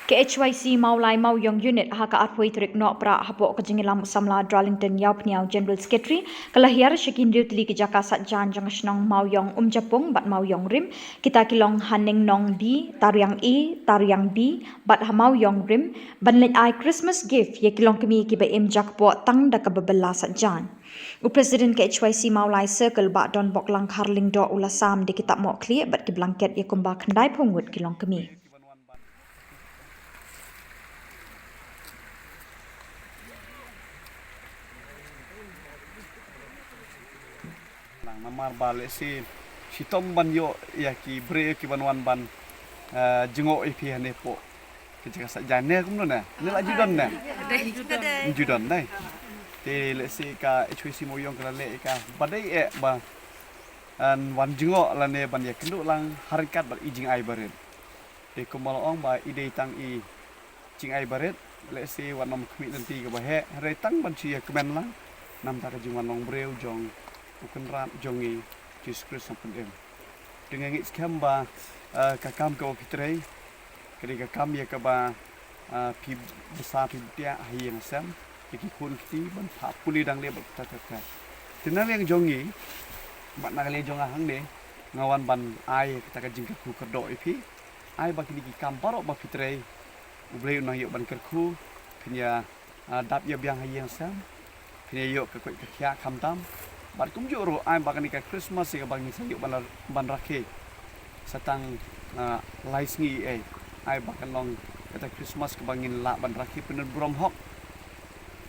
KHYC Maulai Mauyong Unit haka atway trik no pra hapo kajingilam samla Darlington Yaupniau General Secretary kalahir syakin diutli kejaka satjan jangasnong Mauyong Japung bat Mauyong Rim kita kilong haning nong B tariang E tariang B bat Mauyong Rim banlet ai Christmas gift ye kilong kemi kiba im jakpo tang da kababela satjan U President KHYC Maulai Circle bat don bok lang harling do ulasam di kitab mo clear bat ki blanket ye kumba khandai phungut kilong kemi Namar balik si tom ban yo ya ki bre ki ban ban jengo ipi hane po kita kasat jane kum na ni la judan na judan nai te le si ka HWC Moyong kala le ka badai ba an wan jengo la ne ban ya kendu lang harikat ba ijing ai baret te kumal ong ba ide tang i jing ai baret le si wan nom kmi nanti ka ba he re tang ban si kemen lang nam ta ka jing wan long breu jong bukan rat jongi Jesus sampai dem. Dengan ngit skam ba kakam ke opitrai, ketika kakam ya ke ba pi besar pi dia hayang sam, iki kun kiti ban pa puli dang le tak. Tenan yang jongi, bat nak le jong ahang ne, ngawan ban ai kita ka jingka ku kerdo ipi, ai ba kini kam parok ba pitrai, ublei unang yok ban kerku, pinya dap ya biang hayang sam, pinya yok ke kya kam tam. Bat kum juro ai bakan ika Christmas ya bangi sayuk ban rakhe satang lais ngi ai bakan long kata Christmas ke bangin la ban rakhe penen brom hok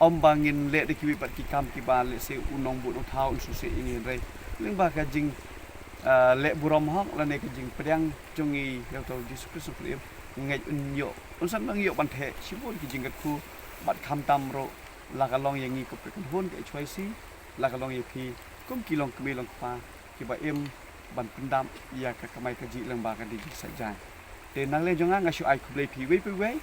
om bangin le de kiwi bat ki kam ki ba le se unong bu no thau su se ini rei ling ba ka jing le brom hok la ne ka jing pedang jongi yo to Jesus Christ prim ngai un yo un san bang yo ban the sibon ki jing kat ku bat kham tam ro la ka long yang ngi ko pe kan hon ke HYC la kalong ipi kum kilong kebilong pa kiba im ban pendam ia ka kamai kaji lang ba ka di sajai te nang le jonga ngasu ai kublei pi we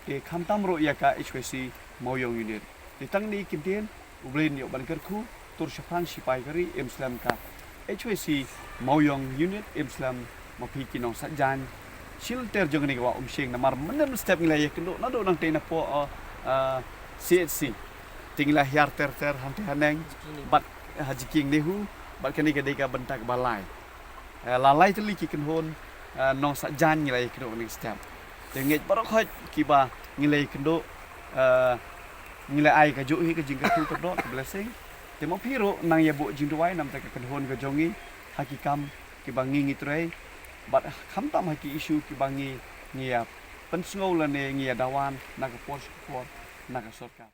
te kham tam ro ia ka HWC Moyong Unit te tang ni kimtien ublen yo ban kerku tur shafang sipai kari im slam ka HWC Moyong Unit im slam mapi kinong sajan shelter jong ni wa shing namar menen step nilai kendo na do nang te na po CHC tinglah hiar ter hanti haneng bat haji king nehu bat kani kedai ka bentak balai lalai tu liki kenhon nong sajan ngilai kendo ning step tenget barok hoj kiba ngilai kendo ngilai ai ka juhi ka jingka tu kendo blessing temo piro nang ya bu jingduai nam ta ka kenhon ka jongi hakikam kiba ngingi trei bat kham tam haki isu kiba ngi ngia pensngol ne ngia dawan naga pos ko naga sorka